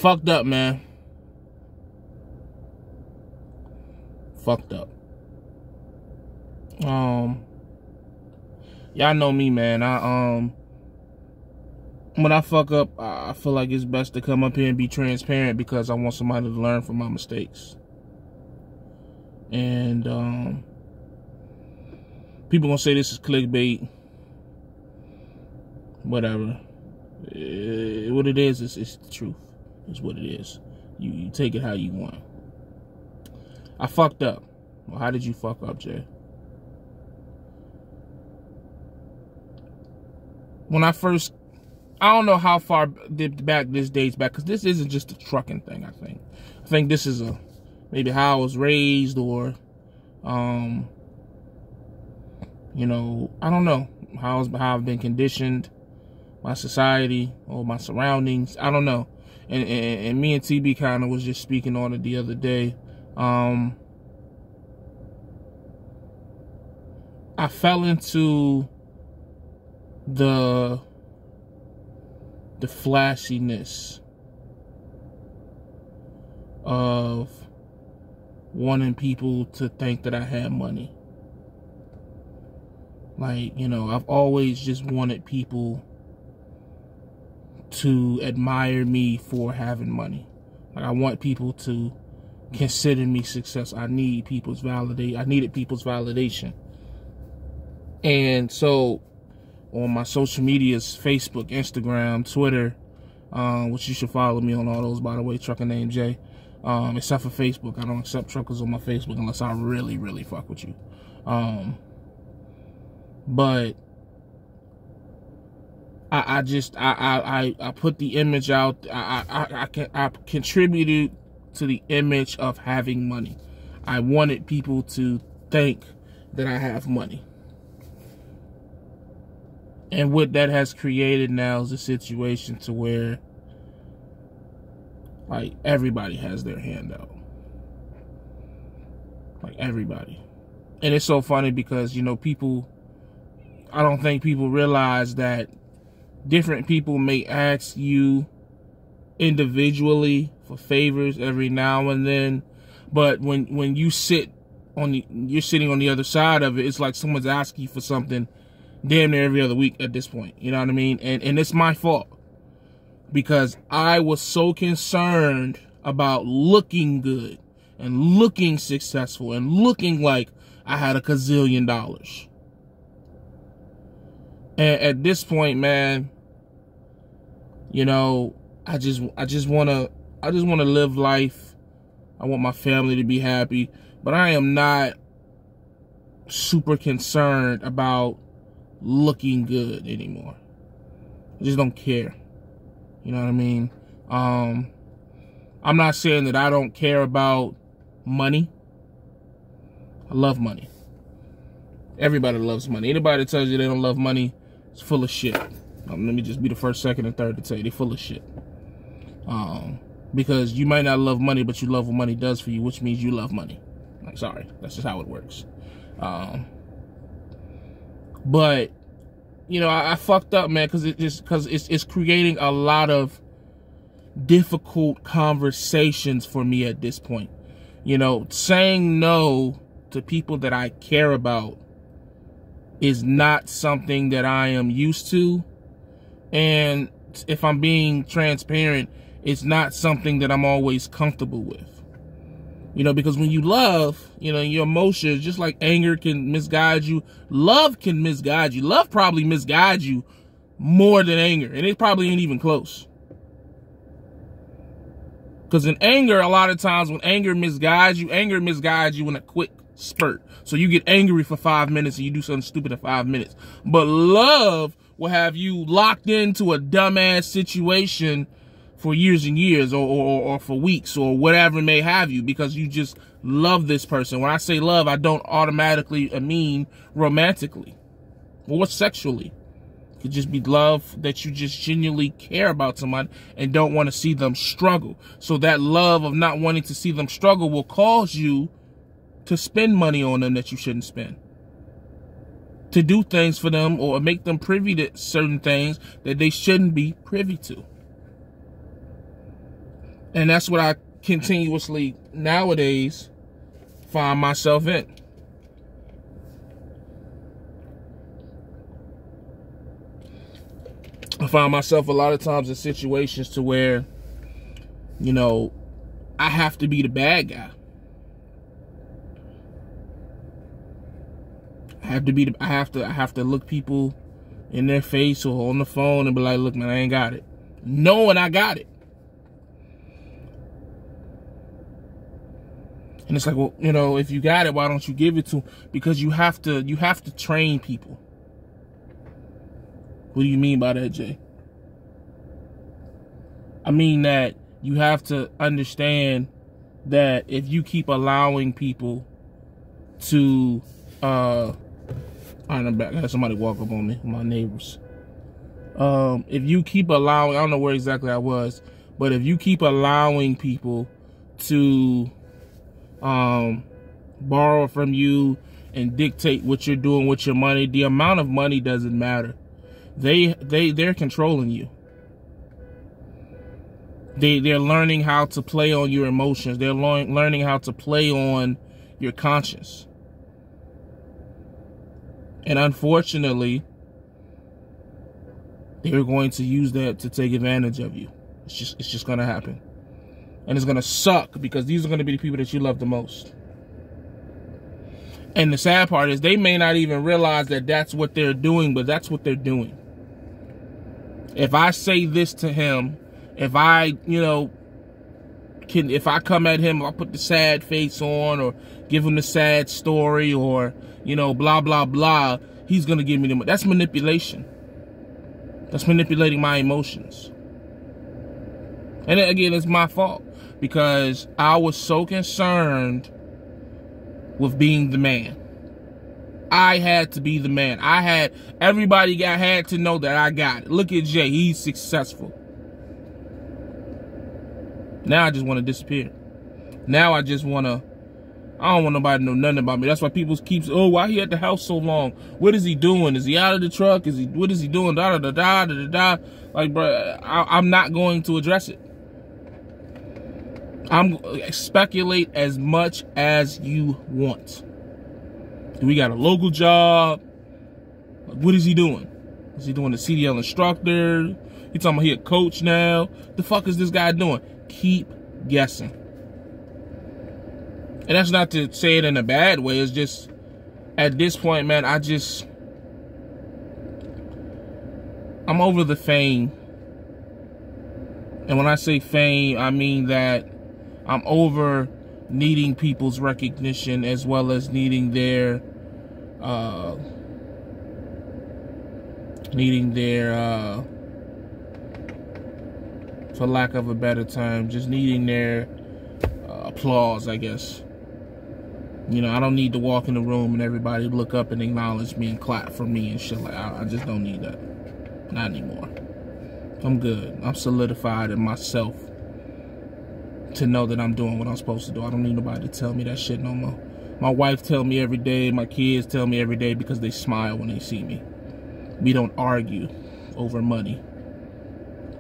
fucked up, man. Fucked up. Y'all know me, man. When I fuck up, I feel like it's best to come up here and be transparent because I want somebody to learn from my mistakes. And people gonna say this is clickbait. Whatever. What it is, it's the truth. It's what it is. You take it how you want. I fucked up. Well, how did you fuck up, Jay? When I don't know how far back this dates back, because this isn't just a trucking thing, I think this is maybe how I was raised, or you know, I don't know how I've been conditioned, my society or my surroundings. I don't know. And me and TB kind of was just speaking on it the other day. I fell into the flashiness of wanting people to think that I had money. Like, you know, I've always just wanted people to admire me for having money. Like, I want people to consider me successful. I needed people's validation. And so on my social medias, Facebook, Instagram, Twitter, which you should follow me on all those, by the way, ATruckerNamedJay. Except for Facebook. I don't accept truckers on my Facebook unless I really, really fuck with you. But I put the image out. I contributed to the image of having money. I wanted people to think that I have money. And what that has created now is a situation to where, like, everybody has their hand out. Like, everybody. And it's so funny because, you know, I don't think people realize that different people may ask you individually for favors every now and then, but when you're sitting on the other side of it, it's like someone's asking you for something damn near every other week at this point. You know what I mean? And it's my fault, because I was so concerned about looking good and looking successful and looking like I had a gazillion dollars. And at this point, man, you know, I just want to live life. I want my family to be happy, but I am not super concerned about looking good anymore. I just don't care. You know what I mean? I'm not saying that I don't care about money. I love money. Everybody loves money. Anybody that tells you they don't love money is full of shit. Let me just be the first, second, and third to tell you they're full of shit. Because you might not love money, but you love what money does for you, which means you love money. Like, sorry, that's just how it works. But you know, I fucked up, man, because it's creating a lot of difficult conversations for me at this point. You know, saying no to people that I care about is not something that I am used to. And if I'm being transparent, it's not something that I'm always comfortable with. You know, because when you love, you know, your emotions, just like anger can misguide you, love can misguide you. Love probably misguides you more than anger. And it probably ain't even close. Because in anger, a lot of times when anger misguides you in a quick spurt. So you get angry for 5 minutes and you do something stupid in 5 minutes. But love will have you locked into a dumbass situation for years and years, or for weeks, or whatever may have you, because you just love this person. When I say love, I don't automatically mean romantically or sexually. It could just be love that you just genuinely care about somebody and don't want to see them struggle. So that love of not wanting to see them struggle will cause you to spend money on them that you shouldn't spend, to do things for them or make them privy to certain things that they shouldn't be privy to. And that's what I continuously nowadays find myself in. I find myself a lot of times in situations to where, you know, I have to be the bad guy. I have to look people in their face or on the phone and be like, look, man, I ain't got it. Knowing I got it. And it's like, well, you know, if you got it, why don't you give it to them? Because you have to train people. What do you mean by that, Jay? I mean that you have to understand that if you keep allowing people to, I'm back. I had somebody walk up on me, my neighbors. If you keep allowing, I don't know where exactly I was, but if you keep allowing people to borrow from you and dictate what you're doing with your money, the amount of money doesn't matter. They're controlling you. They're learning how to play on your emotions. They're learning how to play on your conscience. And unfortunately, they're going to use that to take advantage of you. It's just going to happen. And it's going to suck because these are going to be the people that you love the most. And the sad part is they may not even realize that that's what they're doing, but that's what they're doing. If I say this to him, if I, you know, if I come at him, I'll put the sad face on or give him the sad story or, you know, blah, blah, blah, he's going to give me the money. That's manipulation. That's manipulating my emotions. And again, it's my fault because I was so concerned with being the man. I had to be the man. Everybody had to know that I got it. Look at Jay, he's successful. Now I just want to disappear. Now I don't want nobody to know nothing about me. That's why people keep, oh, why he at the house so long? What is he doing? Is he out of the truck? What is he doing? Da da da da da da. Like, bro, I'm not going to address it. Speculate as much as you want. We got a local job. What is he doing? Is he doing a CDL instructor? He talking about he a coach now? The fuck is this guy doing? Keep guessing. And that's not to say it in a bad way. It's just, at this point, man, I'm over the fame. And when I say fame, I mean that I'm over needing people's recognition as well as needing their, for lack of a better term, just needing their applause, I guess. You know, I don't need to walk in the room and everybody look up and acknowledge me and clap for me and shit. Like, I just don't need that. Not anymore. I'm good. I'm solidified in myself to know that I'm doing what I'm supposed to do. I don't need nobody to tell me that shit no more. My wife tell me every day. My kids tell me every day because they smile when they see me. We don't argue over money.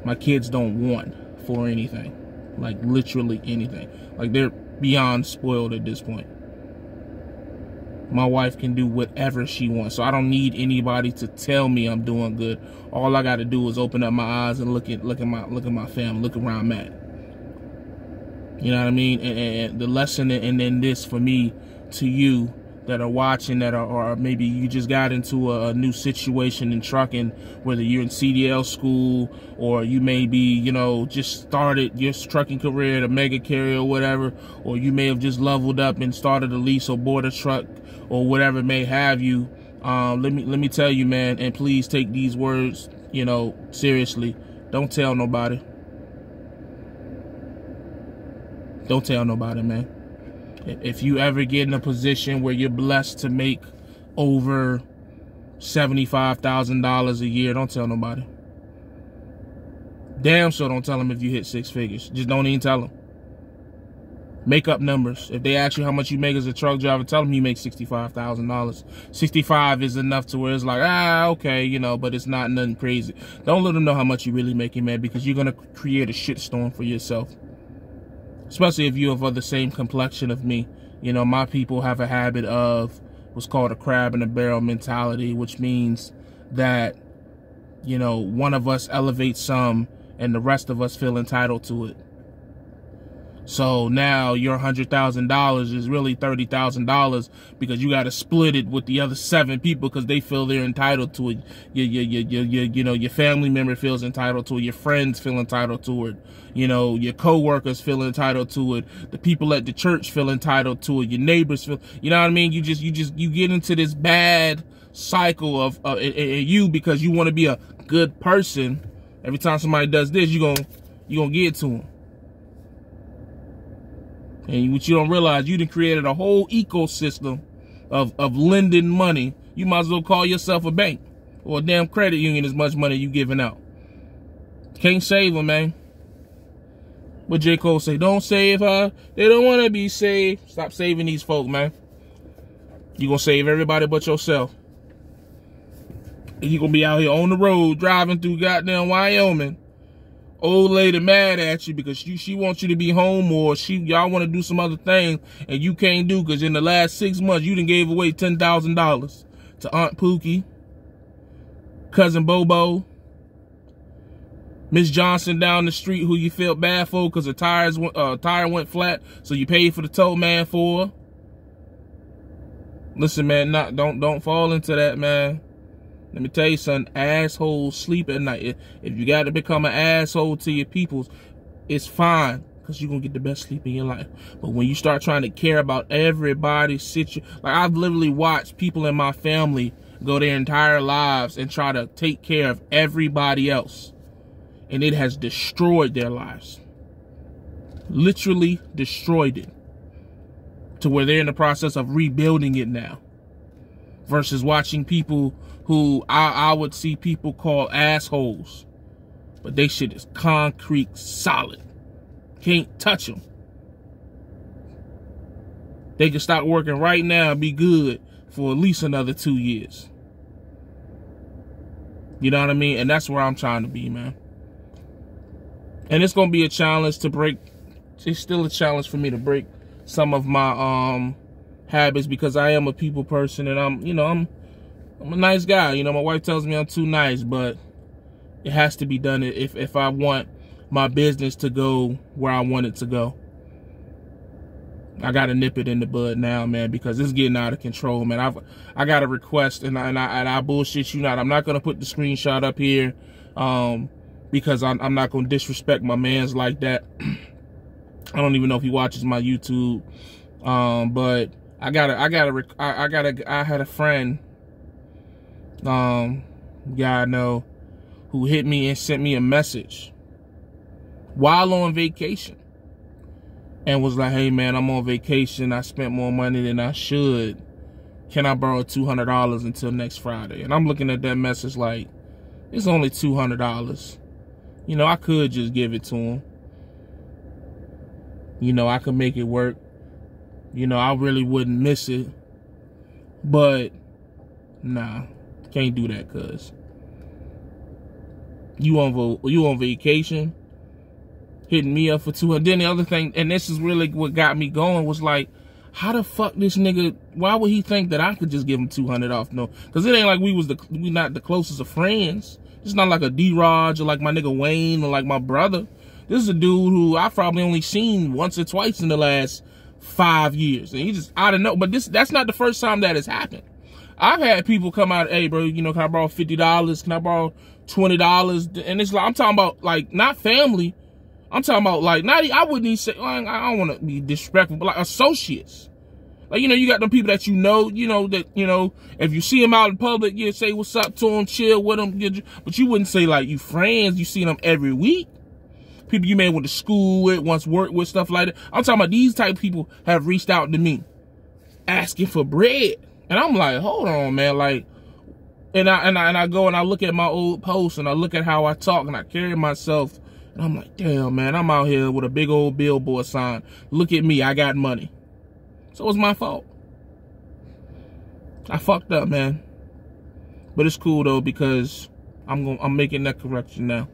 My kids don't want for anything. Like, literally anything. Like, they're beyond spoiled at this point. My wife can do whatever she wants. So I don't need anybody to tell me I'm doing good. All I got to do is open up my eyes and look at my family, look around Matt. You know what I mean? And the lesson and then this for me to you that are watching, or maybe you just got into a new situation in trucking, whether you're in CDL school or you may be, you know, just started your trucking career at a mega carrier or whatever, or you may have just leveled up and started a lease or bought a truck or whatever may have you. Let me tell you, man, and please take these words, you know, seriously. Don't tell nobody. Don't tell nobody, man. If you ever get in a position where you're blessed to make over $75,000 a year, don't tell nobody. Damn sure don't tell them if you hit 6 figures. Just don't even tell them. Make up numbers. If they ask you how much you make as a truck driver, tell them you make $65,000. 65 is enough to where it's like, okay, you know, but it's not nothing crazy. Don't let them know how much you really making, man, because you're going to create a shitstorm for yourself. especially if you have the same complexion of me. You know, my people have a habit of what's called a crab in a barrel mentality, which means that, you know, one of us elevates some and the rest of us feel entitled to it. So now your $100,000 is really $30,000 because you got to split it with the other 7 people because they feel they're entitled to it. You know, your family member feels entitled to it. Your friends feel entitled to it. You know, your co-workers feel entitled to it. The people at the church feel entitled to it. Your neighbors feel, you know what I mean? You get into this bad cycle of you, because you want to be a good person. Every time somebody does this, you're gonna get to them. And what you don't realize, you done created a whole ecosystem of lending money. You might as well call yourself a bank or a damn credit union, as much money you giving out. Can't save them, man. What J. Cole say, don't save her. They don't want to be saved. Stop saving these folk, man. You gonna save everybody but yourself. And you gonna be out here on the road driving through goddamn Wyoming. Old lady mad at you because she wants you to be home, or y'all want to do some other thing and you can't do because in the last 6 months you done gave away $10,000 to Aunt Pookie, Cousin Bobo, Miss Johnson down the street who you felt bad for because her tire went flat, so you paid for the tow man for her. Listen, man, don't fall into that, man. Let me tell you something, assholes sleep at night. If you got to become an asshole to your peoples, it's fine, because you're going to get the best sleep in your life. But when you start trying to care about everybody's situation, like I've literally watched people in my family go their entire lives and try to take care of everybody else. And it has destroyed their lives. Literally destroyed it. To where they're in the process of rebuilding it now. Versus watching people who I would see people call assholes, but they shit is concrete solid. Can't touch them. They can stop working right now and be good for at least another 2 years. You know what I mean? And that's where I'm trying to be, man. And it's gonna be a challenge to break. It's still a challenge for me to break some of my habits, because I am a people person, and I'm a nice guy. You know, my wife tells me I'm too nice, but it has to be done if I want my business to go where I want it to go. I gotta nip it in the bud now, man, because it's getting out of control, man. I got a request, and I bullshit you not. I'm not gonna put the screenshot up here, because I'm not gonna disrespect my man's like that. I don't even know if he watches my YouTube, but I had a friend, guy I know, who hit me and sent me a message while on vacation and was like, hey man, I'm on vacation. I spent more money than I should. Can I borrow $200 until next Friday? And I'm looking at that message like, it's only $200. You know, I could just give it to him. You know, I could make it work. You know, I really wouldn't miss it. But, nah, can't do that, cuz. You on vacation, hitting me up for $200. Then the other thing, and this is really what got me going, was like, how the fuck this nigga, why would he think that I could just give him $200 off? No, because it ain't like we not the closest of friends. It's not like a D-Raj or like my nigga Wayne or like my brother. This is a dude who I've probably only seen once or twice in the last 5 years. And he just, I don't know. But that's not the first time that has happened. I've had people come out, hey, bro, you know, can I borrow $50? Can I borrow $20? And it's like, I'm talking about, like, not family. I'm talking about, like, not, I wouldn't even say, I don't want to be disrespectful, but like associates. Like, you know, you got them people that you know, that, you know, if you see them out in public, you say what's up to them, chill with them. But you wouldn't say, like, you friends, you see them every week. People you may went to school with, once worked with, stuff like that. I'm talking about these type of people have reached out to me asking for bread. And I'm like, hold on, man. Like, and I go and I look at my old posts and I look at how I talk and I carry myself. And I'm like, damn, man, I'm out here with a big old billboard sign. Look at me, I got money. So it's my fault. I fucked up, man. But it's cool though, because I'm making that correction now.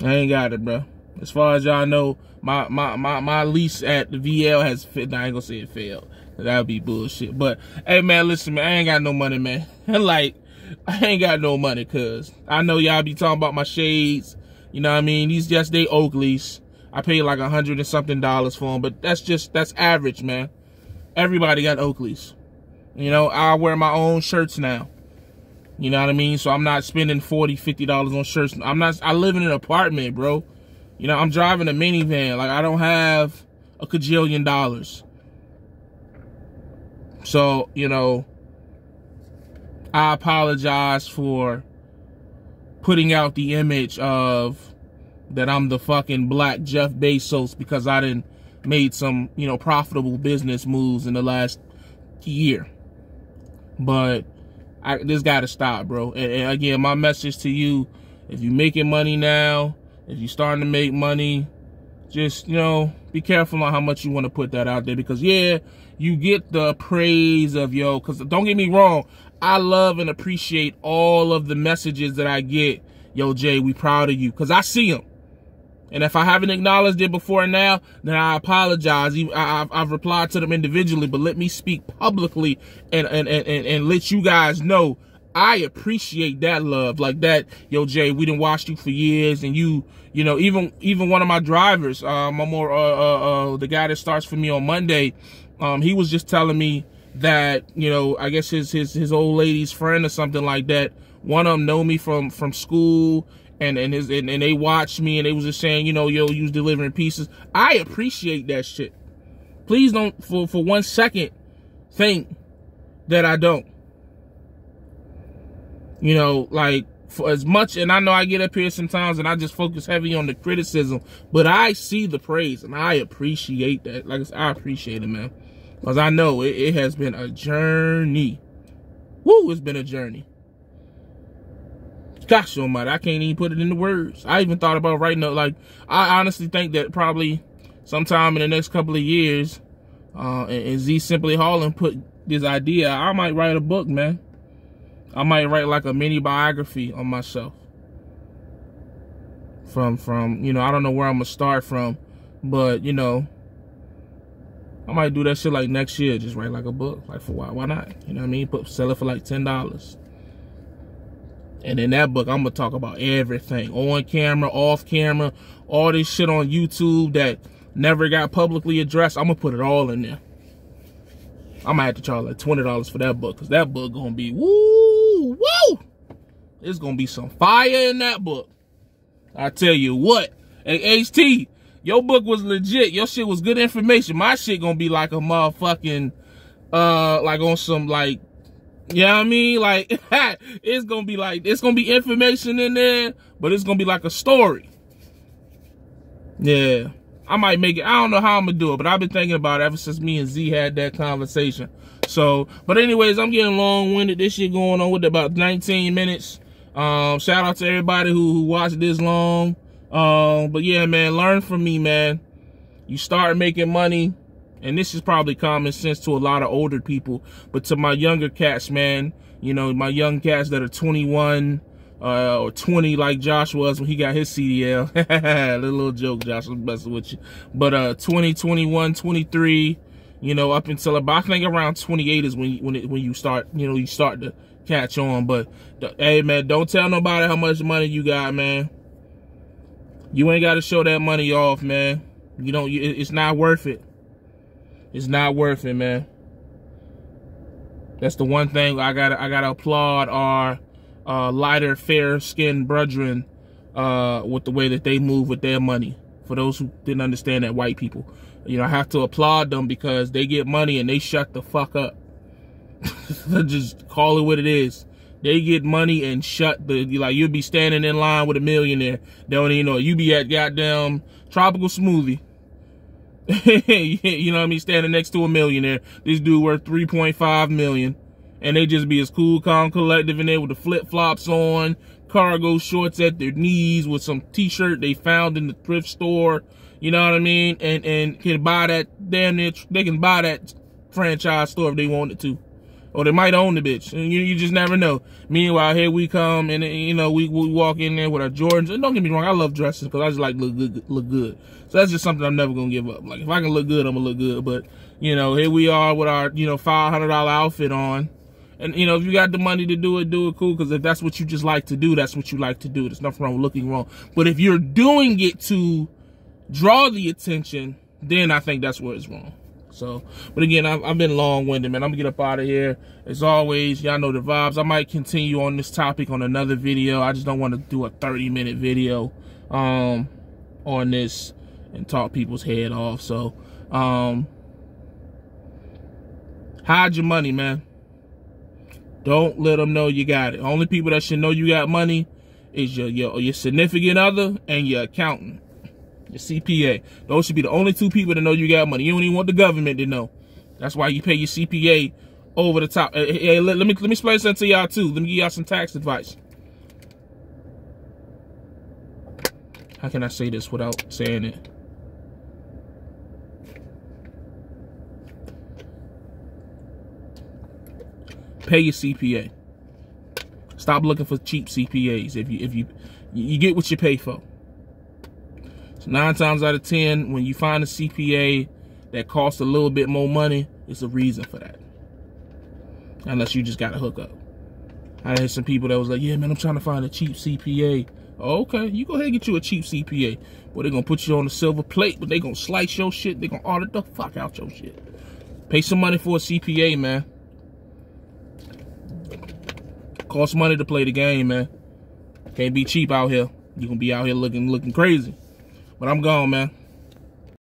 I ain't got it, bro. As far as y'all know, my lease at the VL has fit. I ain't gonna say it failed. That would be bullshit. But hey, man, listen, man, I ain't got no money, man. Like, I ain't got no money, cause I know y'all be talking about my shades. You know what I mean? These just they Oakleys. I paid like $100 and something for them, but that's average, man. Everybody got Oakleys. You know, I wear my own shirts now. You know what I mean? So I'm not spending $40, $50 on shirts. I live in an apartment, bro. You know, I'm driving a minivan. Like, I don't have a cajillion dollars. So, you know, I apologize for putting out the image of that I'm the fucking black Jeff Bezos because I done made some, you know, profitable business moves in the last year. But this got to stop, bro. And again, my message to you, if you're making money now, if you're starting to make money, just, you know, be careful on how much you want to put that out there. Because, yeah, you get the praise of, yo, because don't get me wrong, I love and appreciate all of the messages that I get. Yo, Jay, we proud of you. Because I see them. And if I haven't acknowledged it before now, then I apologize. I've replied to them individually, but let me speak publicly and let you guys know I appreciate that love. Like that, yo, Jay, we done watched you for years, and you know, even one of my drivers, the guy that starts for me on Monday, he was just telling me that, you know, I guess his old lady's friend or something like that. One of them know me from school. And they watched me, and they was just saying, you know, yo, you was delivering pieces. I appreciate that shit. Please don't for 1 second think that I don't. You know, like, for as much, and I know I get up here sometimes and I just focus heavy on the criticism, but I see the praise and I appreciate that. Like, I appreciate it, man, because I know it has been a journey. Woo, it's been a journey. Gosh almighty, I can't even put it into words. I even thought about writing up, like, I honestly think that probably sometime in the next couple of years, and Z Simply Hauling put this idea, I might write a book, man. I might write like a mini biography on myself. From you know, I don't know where I'm gonna start from, but you know, I might do that shit like next year, just write like a book. Like, for why not? You know what I mean? Sell it for like $10. And in that book, I'm going to talk about everything. On camera, off camera, all this shit on YouTube that never got publicly addressed. I'm going to put it all in there. I might have to charge like $20 for that book, because that book going to be, woo, woo. There's going to be some fire in that book. I tell you what. Hey, HT, your book was legit. Your shit was good information. My shit going to be like a motherfucking, like on some, like, you know what I mean? Like, it's gonna be like, it's gonna be information in there, but it's gonna be like a story. Yeah, I might make it. I don't know how I'm gonna do it, but I've been thinking about it ever since me and Z had that conversation. So, but anyways, I'm getting long-winded. This shit going on with about 19 minutes. Shout out to everybody who watched this long. But yeah, man, learn from me, man. You start making money. And this is probably common sense to a lot of older people, but to my younger cats, man, you know, my young cats that are 21 or 20 like Josh was when he got his CDL. little joke, Josh, I'm messing with you. But 20, 21, 23, you know, up until about, I think around 28 is when you start, you know, you start to catch on. But hey, man, don't tell nobody how much money you got, man. You ain't got to show that money off, man. You don't. It's not worth it. It's not worth it, man. That's the one thing I gotta applaud our lighter, fair-skinned brethren with the way that they move with their money. For those who didn't understand that, white people, you know, I have to applaud them because they get money and they shut the fuck up. Just call it what it is. They get money and shut the, like, you'll be standing in line with a millionaire. They don't even know. You be at goddamn Tropical Smoothie. You know what I mean? Standing next to a millionaire. This dude worth $3.5 million. And they just be as cool, calm, collective in there with the flip-flops on, cargo shorts at their knees with some t-shirt they found in the thrift store. You know what I mean? And can buy that damn near, they can buy that franchise store if they wanted to. Or they might own the bitch. And you just never know. Meanwhile, here we come and, you know, we walk in there with our Jordans. And don't get me wrong, I love dresses because I just like look good. So that's just something I'm never going to give up. Like, if I can look good, I'm going to look good. But, you know, here we are with our, you know, $500 outfit on. And, you know, if you got the money to do it cool. Because if that's what you just like to do, that's what you like to do. There's nothing wrong with looking wrong. But if you're doing it to draw the attention, then I think that's where it's wrong. So, but again, I've been long-winded, man. I'm gonna get up out of here. As always, y'all know the vibes. I might continue on this topic on another video. I just don't want to do a 30-minute video on this and talk people's head off. So, hide your money, man. Don't let them know you got it. Only people that should know you got money is your significant other and your accountant. Your CPA. Those should be the only two people that know you got money. You don't even want the government to know. That's why you pay your CPA over the top. Hey, let me explain something to y'all too. Let me give y'all some tax advice. How can I say this without saying it? Pay your CPA. Stop looking for cheap CPAs. If you get what you pay for. 9 times out of 10, when you find a CPA that costs a little bit more money, it's a reason for that. Unless you just got a hookup. I had some people that was like, yeah, man, I'm trying to find a cheap CPA. Oh, okay, you go ahead and get you a cheap CPA. Boy, they're going to put you on a silver plate, but they're going to slice your shit. They're going to audit the fuck out your shit. Pay some money for a CPA, man. Costs money to play the game, man. Can't be cheap out here. You're going to be out here looking crazy. But I'm gone, man.